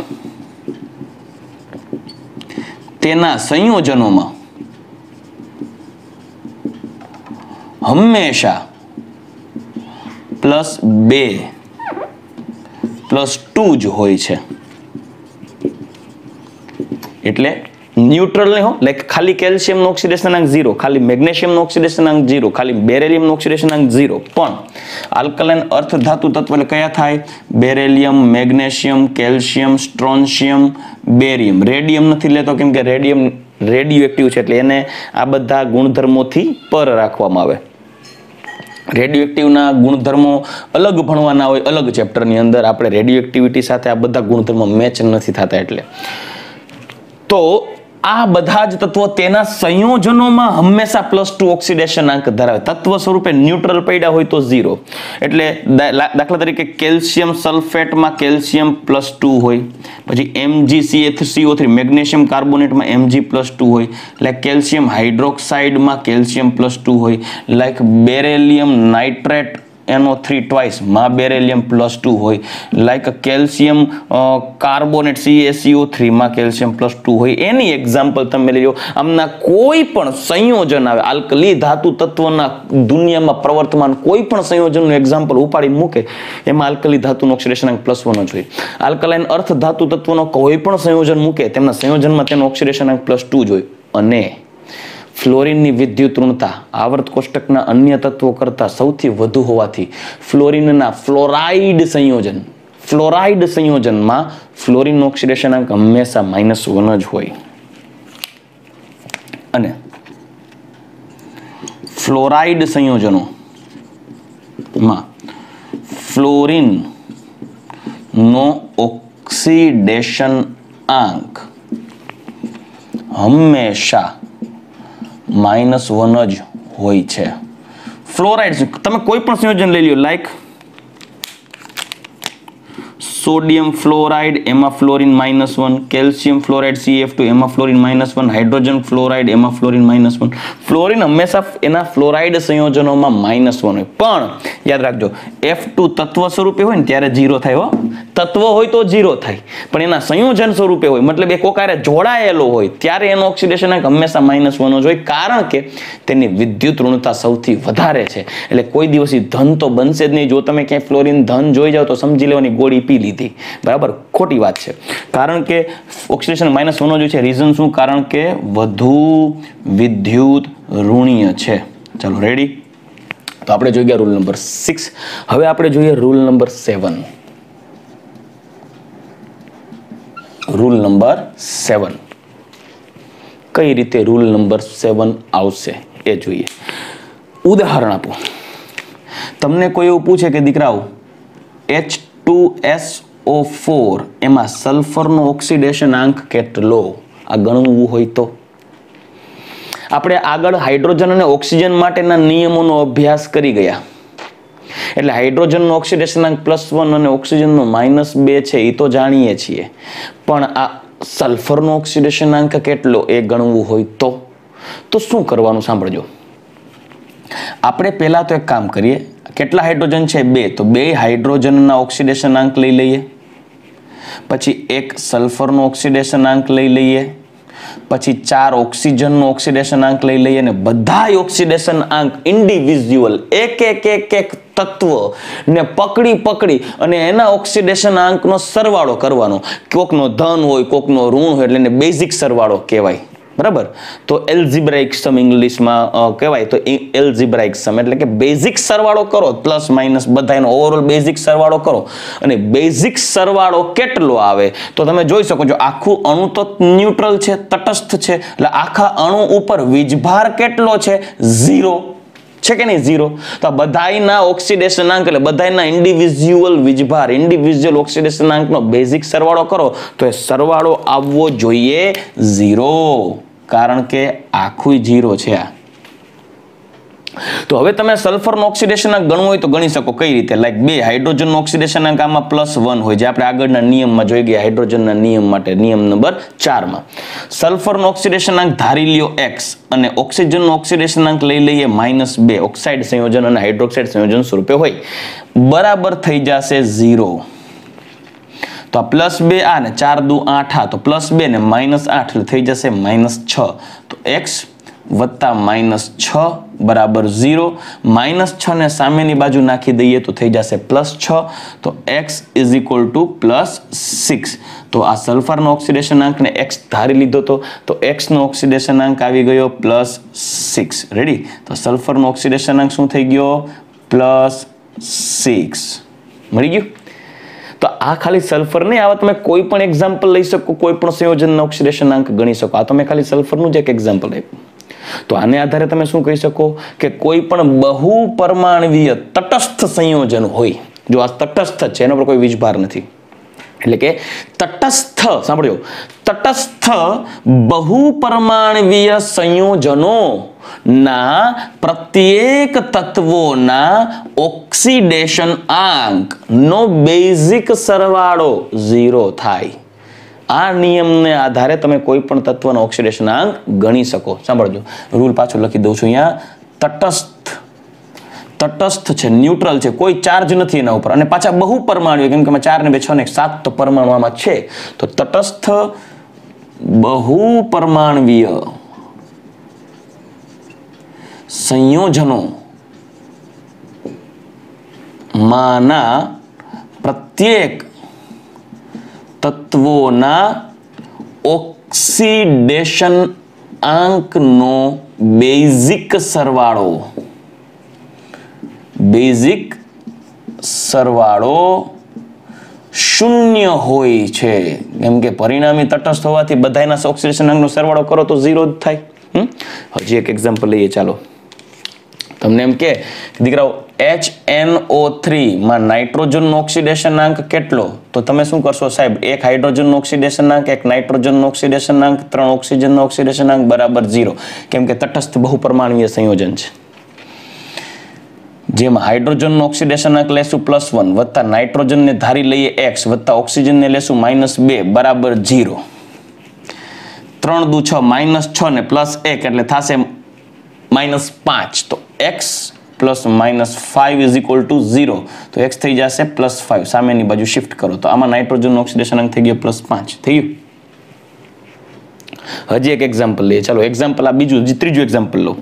તેના સંયોજનોમાં હંમેશા +2 +2 જ હોય છે. એટલે ન્યુટ્રલ નહીં હો, લાઈક ખાલી કેલ્શિયમનો ઓક્સિડેશન આંક 0, ખાલી મેગ્નેશિયમનો ઓક્સિડેશન આંક 0, ખાલી બેરેલિયમનો ઓક્સિડેશન આંક 0. પણ આલ્કલાઇન અર્થ ધાતુ તત્વ એટલે કયા થાય? Beryllium, magnesium, calcium, strontium, barium. Radium નથી લેતો કેમ કે રેડિયમ રેડિયો એક્ટિવ છે, એટલે એને આ બધા ગુણધર્મોથી પર રાખવામાં આવે. રેડિયો એક્ટિવના ગુણધર્મો અલગ ભણવાના હોય, અલગ ચેપ્ટરની અંદર. આપણે રેડિયો એક્ટિવિટી સાથે આ બધા ગુણધર્મો મેચ નથી થતા. એટલે તો આ બધા જ તત્વો તેના સંયોજનોમાં હંમેશા +2 ઓક્સિડેશન આંક ધરાવે. તત્વ સ્વરૂપે ન્યુટ્રલ પડ્યા હોય તો 0. એટલે દાખલા તરીકે કેલ્શિયમ સલ્ફેટમાં કેલ્શિયમ +2 હોય, પછી MgCH3O3 મેગ્નેશિયમ કાર્બોનેટમાં Mg+2 હોય, લાઈક કેલ્શિયમ હાઇડ્રોક્સાઇડમાં કેલ્શિયમ +2 હોય, like beryllium nitrate NO3 twice માં બેરેલિયમ +2 હોય, લાઈક કેલ્શિયમ કાર્બોનેટ CaCO3 માં કેલ્શિયમ +2 હોય. એની એક્ઝામ્પલ તમે લઈ લો. આમના કોઈ પણ સંયોજન આવે, આલ્કલી ધાતુ તત્વના દુનિયામાં પ્રવર્તમાન કોઈ પણ સંયોજનનું એક્ઝામ્પલ ઉપાડીને મૂકે, એમાં આલ્કલી ધાતુનો ઓક્સિડેશન આંક +1 જ હોય. આલ્કલાઇન અર્થ ધાતુ તત્વનો કોઈ પણ સંયોજન મૂકે, તેમના સંયોજનમાં તેનો ઓક્સિડેશન આંક +2 જ હોય. અને ફ્લોરિનની વિદ્યુત ઋણતા આવર્ત કોષ્ટકના અન્ય તત્વો કરતાં સૌથી વધુ હોવાથી ફ્લોરિનના ફ્લોરાઇડ સંયોજનમાં ફ્લોરિનનો ઓક્સિડેશન આંક હંમેશા -1 જ હોય. અને ફ્લોરાઇડ સંયોજનોમાં ફ્લોરિનનો ઓક્સિડેશન આંક હંમેશા -1 જ હોય છે. ફ્લોરાઇડ તમે કોઈ પણ સંયોજન લઈ લો, લાઈક સોડિયમ ફ્લોરાઇડ, એમાં ફ્લોરિન -1, કેલ્શિયમ ફ્લોરાઇડ CF2 એમાં ફ્લોરિન -1, હાઇડ્રોજન ફ્લોરાઇડ એમાં ફ્લોરિન -1. ફ્લોરિન હંમેશા એના ફ્લોરાઇડ સંયોજનોમાં -1 હોય. પણ યાદ રાખજો, F2 તત્વ સ્વરૂપે હોય ને ત્યારે 0 થાય હો. તત્વ હોય તો 0 થાય, પણ એના સંયોજન સ્વરૂપે હોય, મતલબ એ કોકારે જોડાયેલો હોય, ત્યારે એનો ઓક્સિડેશન આંક હંમેશા -1 જ હોય, કારણ કે તેની વિદ્યુત ઋણતા સૌથી વધારે છે. એટલે કોઈ દિવસ ધન તો બનશે જ નહીં. જો તમે ક્યાંય ફ્લોરિન ધન જોઈ જાવ તો સમજી લેવાની ગોળી પી લીધી. બરાબર? ખોટી વાત છે, કારણ કે ઓક્સિડેશન -1 જ છે. રીઝન શું? કારણ કે વધુ વિદ્યુત ઋણીય છે. ચાલો રેડી? તો આપણે જોઈ ગયા રૂલ નંબર 6. હવે આપણે જોઈએ રૂલ નંબર 7. રૂલ નંબર 7 કઈ રીતે રૂલ નંબર 7 આવશે એ જોઈએ. ઉદાહરણ આપો. તમને કોઈ એવું પૂછે કે દીકરાઓ H2SO4 એમાં સલ્ફરનો ઓક્સિડેશન આંક કેટલો? આ ગણવું હોય તો આપણે આગળ હાઇડ્રોજન અને ઓક્સિજન માટેના નિયમોનો અભ્યાસ કરી ગયા. એટલે હાઇડ્રોજનનો ઓક્સિડેશનાંક +1 અને ઓક્સિજનનો -2 છે એ તો જાણીએ છીએ, પણ આ સલ્ફરનો ઓક્સિડેશનાંક કેટલો એ ગણવું હોય તો શું કરવાનું સાંભળજો. આપણે પહેલા તો એક કામ કરીએ, કેટલા હાઇડ્રોજન છે 2, તો 2 હાઇડ્રોજનના ઓક્સિડેશનાંક લઈ લઈએ, પછી 1 સલ્ફરનો ઓક્સિડેશનાંક લઈ લઈએ, પછી 4 ઓક્સિજનનો ઓક્સિડેશનાંક લઈ લઈએ, અને બધા ઓક્સિડેશનાંક ઇન્ડિવિઝ્યુઅલ એક તત્વ ને પકડી અને એના ઓક્સિડેશનાંકનો સરવાળો કરવાનો. કોકનો ધન હોય, કોકનો ઋણ હોય, એટલે એને બેઝિક સરવાળો કહેવાય. બરાબર. તો એલ્જિબ્રાઇક સમ ઇંગ્લિશમાં કહેવાય, તો એલ્જિબ્રાઇક સમ એટલે કે બેઝિક સરવાળો કરો, પ્લસ માઇનસ બધાનો ઓવરઓલ બેઝિક સરવાળો કરો, અને બેઝિક સરવાળો કેટલો આવે તો તમે જોઈ શકો છો. આખું અણુ તો ન્યુટ્રલ છે, તટસ્થ છે, એટલે આખા અણુ ઉપર વીજભાર કેટલો છે? 0 છે કે નહીં? 0. તો બધાયના ઓક્સિડેશનાંક એટલે બધાયના ઇન્ડિવિઝ્યુઅલ વીજભાર, ઇન્ડિવિઝ્યુઅલ ઓક્સિડેશનાંકનો બેઝિક સરવાળો કરો તો એ સરવાળો આવવો જોઈએ 0, કારણ કે આખું 0 છે આ. તો હવે તમે સલ્ફરનો ઓક્સિડેશનાંક ગણવો હોય તો ગણી શકો. કઈ રીતે? લાઈક 2 હાઇડ્રોજનનો ઓક્સિડેશનાંક આમાં +1 હોય, જે આપણે આગળના નિયમમાં જોઈ ગયા, હાઇડ્રોજનના નિયમ માટે, નિયમ નંબર 4 માં. સલ્ફરનો ઓક્સિડેશનાંક ધારી લ્યો x, અને ઓક્સિજનનો ઓક્સિડેશનાંક લઈ લઈએ -2, ઓક્સાઇડ સંયોજન અને હાઇડ્રોક્સાઇડ સંયોજન સ્વરૂપે હોય, બરાબર થઈ જશે 0. તો આ +2 આ ને 4 × 2 = 8, તો +2 ને -8 એટલે થઈ જશે -6. તો x વત્તા -6 બરાબર 0. -6 ને સામેની બાજુ નાખી દઈએ તો થઈ જશે +6. તો x = +6. તો આ સલ્ફરનો ઓક્સિડેશનાંકને x ધારી લીધો તો x નો ઓક્સિડેશનાંક આવી ગયો +6. રેડી? તો સલ્ફરનો ઓક્સિડેશનાંક શું થઈ ગયો? +6. મળી ગયું? તો આ ખાલી સલ્ફર નહીં, આવા તમે કોઈ પણ એક્ઝામ્પલ લઈ શકો, કોઈ પણ સંયોજનનો ઓક્સિડેશનાંક ગણી શકો. આ તમે ખાલી સલ્ફરનું જ એક એક્ઝામ્પલ આપ્યું. તો આને આધારે તમે શું કહી શકો કે કોઈ પણ બહુ પરમાણવીય તટસ્થ સંયોજન હોય, જો આ તટસ્થ છે, એના પર કોઈ વીજભાર નથી, એટલે કે તટસ્થ, સાંભળ્યો, તટસ્થ બહુ પરમાણવીય સંયોજનો ના પ્રત્યેક તત્વોના ઓક્સિડેશન આંક નો બેઝિક સરવાળો 0 થાય. આ નિયમને આધારે તમે કોઈ પણ તત્વનો ઓક્સિડેશનાંક ગણી શકો. સાંભળજો, રૂલ પાછો લખી દઉં છું અહીંયા. તટસ્થ છે, ન્યુટ્રલ છે, કોઈ ચાર્જ નથી એના ઉપર, અને પાછા બહુ પરમાણુ, કેમ કે 4 ને 2 6 ને 7 તો પરમાણુ આમાં છે, તો તટસ્થ બહુ પરમાણવીય સંયોજનો માના પ્રત્યેક તત્વોના ઓક્સિડેશન આંકનો બેઝિક સરવાળો 0 હોય છે. કેમ કે પરિણામી તટસ્થ હોવાથી બધાના ઓક્સિડેશન આંકનો સરવાળો કરો તો 0 જ થાય. હજી એક એક્ઝામ્પલ લઈએ. ચાલો, તમને એમ કે દીકરાઓ HNO3 માં નાઇટ્રોજનનો ઓક્સિડેશનાંક કેટલો? તો તમે શું કરશો સાહેબ? 1 હાઇડ્રોજનનો ઓક્સિડેશનાંક, 1 નાઇટ્રોજનનો ઓક્સિડેશનાંક, 3 ઓક્સિજનનો ઓક્સિડેશનાંક બરાબર 0. કેમ કે તટસ્થ બહુપરમાણવીય સંયોજન છે. જેમાં હાઇડ્રોજનનો ઓક્સિડેશનાંક લેશું +1, વત્તા નાઇટ્રોજનને ધારી લઈએ x, વત્તા ઓક્સિજનને લેશું -2 બરાબર 0. 3 × 6 -6 ને +1 એટલે થશે -5. તો x + -5 = 0. તો x થઈ જશે +5. સામેની બાજુ શિફ્ટ કરો તો આમાં નાઇટ્રોજનનો ઓક્સિડેશનાંક થઈ ગયો +5. થઈ ગયું? હજી એક એક્ઝામ્પલ લઈએ. ચાલો, એક્ઝામ્પલ આ ત્રીજું એક્ઝામ્પલ લો.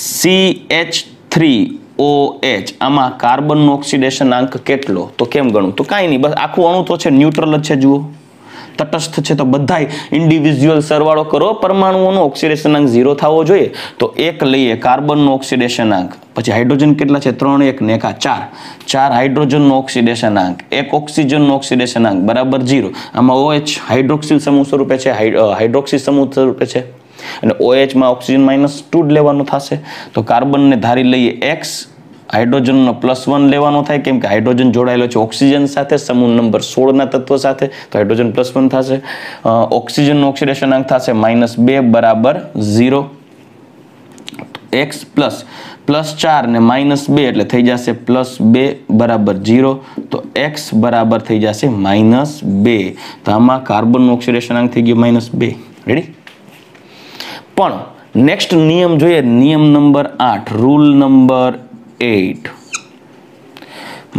CH3OH આમાં કાર્બનનો ઓક્સિડેશનાંક કેટલો? તો કેમ ગણવું? તો કાંઈ નહીં, બસ આખું અણુ તો છે ન્યુટ્રલ જ છે. જુઓ, તટસ્થ છે, તો બધાય ઇન્ડિવિઝ્યુઅલ સરવાળો કરો, પરમાણુઓનો ઓક્સિડેશનાંક 0 થવો જોઈએ. તો 1 લઈએ કાર્બનનો ઓક્સિડેશનાંક, પછી હાઇડ્રોજન કેટલા છે? 3, 1 ને 1 4 હાઇડ્રોજનનો ઓક્સિડેશનાંક, 1 ઓક્સિજનનો ઓક્સિડેશનાંક બરાબર 0. આમાં OH હાઇડ્રોક્સિલ સમૂહ સ્વરૂપે છે, હાઇડ્રોક્સી સમૂહ સ્વરૂપે છે, અને OH માં ઓક્સિજન -2 લેવાનું થશે. તો કાર્બનને ધારી લઈએ x, હાઇડ્રોજનનો +1 લેવાનો થાય, કેમ કે હાઇડ્રોજન જોડાયેલો છે ઓક્સિજન સાથે, સમૂહ નંબર 16 ના તત્વ સાથે, તો હાઇડ્રોજન +1 થશે. ઓક્સિજનનો ઓક્સિડેશનાંક થશે -2 બરાબર 0. x +4 ને -2 એટલે થઈ જશે +2 બરાબર 0. તો x બરાબર થઈ જશે -2. તો આમાં કાર્બનનો ઓક્સિડેશનાંક થઈ ગયો -2. રેડી? પણ નેક્સ્ટ નિયમ જોઈએ, નિયમ નંબર 8, રૂલ નંબર 8.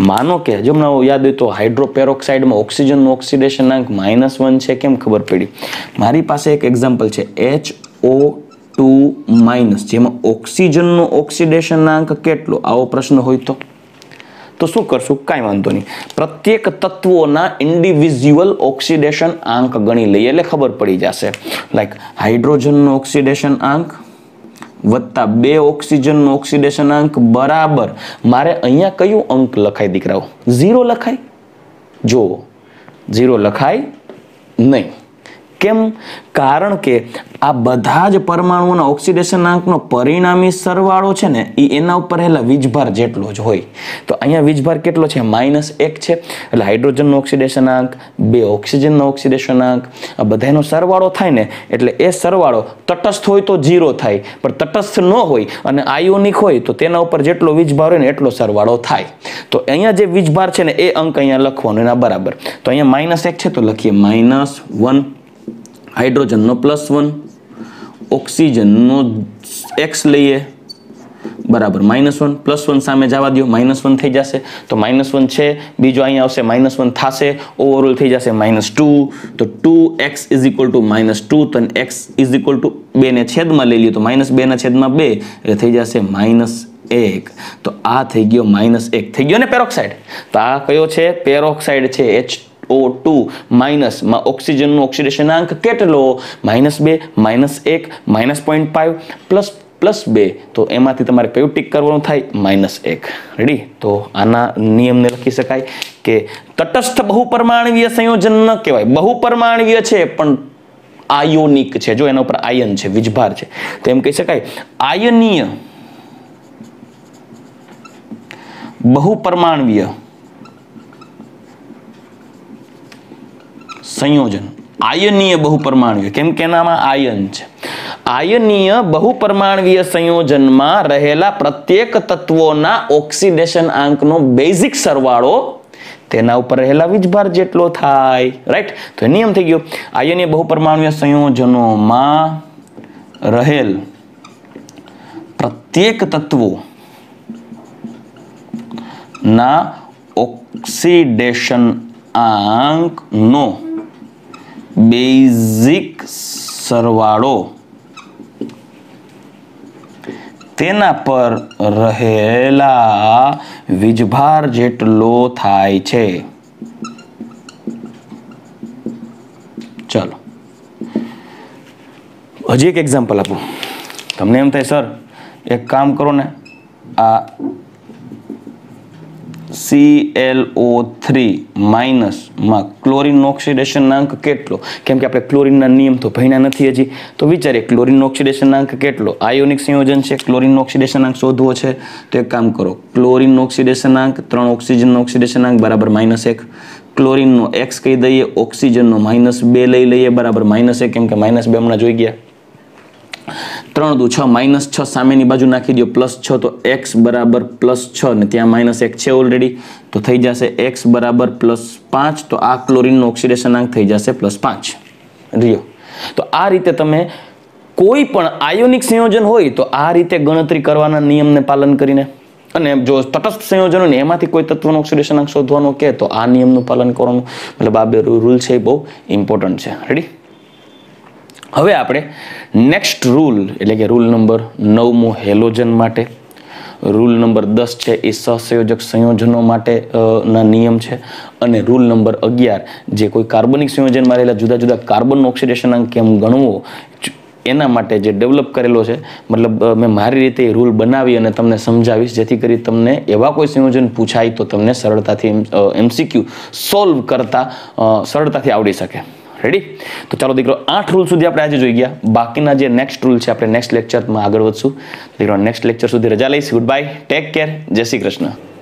માનો કે જો મને યાદ હોય તો હાઇડ્રોપેરોક્સાઇડમાં ઓક્સિજનનો ઓક્સિડેશનાંક -1 છે. કેમ ખબર પડી? મારી પાસે એક એક્ઝામ્પલ છે HO2- જેમાં ઓક્સિજનનો ઓક્સિડેશનાંક કેટલો, આવો પ્રશ્ન હોય તો શું કરશું? કાંઈ વાંધો નહીં, પ્રત્યેક તત્વોના ઇન્ડિવિઝ્યુઅલ ઓક્સિડેશન આંક ગણી લઈએ એટલે ખબર પડી જશે. લાઈક હાઇડ્રોજનનો ઓક્સિડેશન આંક વત્તા 2 ઓક્સિજનનો ઓક્સિડેશન આંક બરાબર, મારે અહીંયા કયું અંક લખાય દીકરાઓ? 0 લખાય. જો 0 લખાય નહીં. કેમ? કારણ કે આ બધા જ પરમાણુઓના ઓક્સિડેશન આંકનો પરિણામી સરવાળો છે ને એ એના ઉપર રહેલા વીજભાર જેટલો જ હોય. તો અહીંયા વીજભાર કેટલો છે? -1 છે. એટલે હાઇડ્રોજનનો ઓક્સિડેશન આંક, 2 ઓક્સિજનનો ઓક્સિડેશન આંક, આ બધાનો સરવાળો થાય ને એટલે એ સરવાળો તટસ્થ હોય તો 0 થાય, પણ તટસ્થ ન હોય અને આયોનિક હોય તો તેના ઉપર જેટલો વીજભાર હોય ને એટલો સરવાળો થાય. તો અહીંયા જે વીજભાર છે ને એ અંક અહીંયા લખવાનો એના બરાબર. તો અહીંયા -1 છે તો લખીએ -1. હાઇડ્રોજનનો +1, ઓક્સિજનનો x લઈએ બરાબર -1, +1 સામે જવા દો, -1 થઈ જશે. તો -1 છે, બીજો અહીંયા આવશે -1 થશે, ઓવરઓલ થઈ જશે -2. તો 2x = -2, તો x = 2 ને છેદમાં લઈ લ્યો તો -2 ના છેદમાં 2 એટલે થઈ જશે -1. તો આ થઈ ગયો -1 થઈ ગયો ને પેરોક્સાઇડ. તો આ કયો છે? પેરોક્સાઇડ છે. HO2- માં ઓક્સિજનનો ઓક્સિડેશનાંક કેટલો? -2, -1, -0.5 +2. તો એમાંથી તમારે કયું ટીક કરવાનું થાય? -1. રેડી? તો આના નિયમને લખી શકાય કે તટસ્થ બહુપરમાણવીય સંયોજન ન કહેવાય. બહુપરમાણવીય છે પણ આયોનિક છે. જો એના ઉપર આયન છે, વીજભાર છે, તો એમ કહી શકાય આયનીય બહુપરમાણવીય સંયોજન. આયનીય બહુપરમાણવીય, કેમ કે એનામાં આયન છે. આયનીય બહુપરમાણવીય સંયોજનમાં રહેલા પ્રત્યેક તત્વોના ઓક્સિડેશન આંકનો બેઝિક સરવાળો તેના ઉપર રહેલા વીજભાર જેટલો થાય. રાઈટ? તો નિયમ થઈ ગયો. આયનીય બહુપરમાણવીય સંયોજનોમાં રહેલ પ્રત્યેક તત્વો ના ઓક્સિડેશન આંકનો બેઝિક સરવાળો તેના પર રહેલા વીજભાર જેટલો થાય છે. ચાલો હજી એક એક્ઝામ્પલ આપું. તમને એમ થાય સર એક કામ કરો ને, આ ClO3- માં ક્લોરીનનો ઓક્સિડેશનાંક કેટલો? કેમ કે આપણે ક્લોરીનના નિયમ તો ભણ્યા નથી હજી, તો વિચારીએ ક્લોરીનનો ઓક્સિડેશનાંક કેટલો? આયોનિક સંયોજન છે, ક્લોરીનનો ઓક્સિડેશનાંક શોધવો છે. તો એક કામ કરો, ક્લોરીનનો ઓક્સિડેશનાંક 3 ઓક્સિજનનો ઓક્સિડેશનાંક બરાબર -1. ક્લોરીનનો x કહી દઈએ, ઓક્સિજનનો -2 લઈ લઈએ બરાબર -1, કેમ કે -2 હમણાં જોઈ ગયા. 3 દુ 6, -6 સામેની બાજુ નાખી દો, +6, તો x બરાબર +6 ને ત્યાં -1 છે ઓલરેડી, તો થઈ જશે x બરાબર +5. તો આ ક્લોરીનનો ઓક્સિડેશનાંક થઈ જશે +5 રહ્યો. તો આ રીતે તમે કોઈ પણ આયોનિક સંયોજન હોય તો આ રીતે ગણતરી કરવાના નિયમને પાલન કરીને, અને જો તટસ્થ સંયોજનો ને એમાંથી કોઈ તત્વનો ઓક્સિડેશનાંક શોધવાનો કે તો આ નિયમનું પાલન કરવાનું. મતલબ આ બે રૂલ છે એ બહુ ઇમ્પોર્ટન્ટ છે. રેડી? હવે આપણે નેક્સ્ટ રૂલ એટલે કે રૂલ નંબર 9 હેલોજન માટે, રૂલ નંબર 10 છે એ સહસંયોજક સંયોજનો માટે ના નિયમ છે, અને રૂલ નંબર 11 જે કોઈ કાર્બનિક સંયોજનમાં રહેલા જુદા જુદા કાર્બનનો ઓક્સિડેશનાંક કેમ ગણવો એના માટે જે ડેવલપ કરેલો છે. મતલબ મેં મારી રીતે રૂલ બનાવી અને તમને સમજાવીશ, જેથી કરી તમને એવા કોઈ સંયોજન પૂછાય તો તમને સરળતાથી MCQ સોલ્વ કરતા સરળતાથી આવડી શકે. રેડી? તો ચાલો દીકરો 8 રૂલ સુધી આપણે આજે જોઈ ગયા. બાકીના જે નેક્સ્ટ રૂલ છે આપણે નેક્સ્ટ લેક્ચરમાં આગળ વધશું. દીકરો નેક્સ્ટ લેક્ચર સુધી રજા લઈશ. ગુડ બાય, ટેક કેર, જય શ્રી કૃષ્ણ.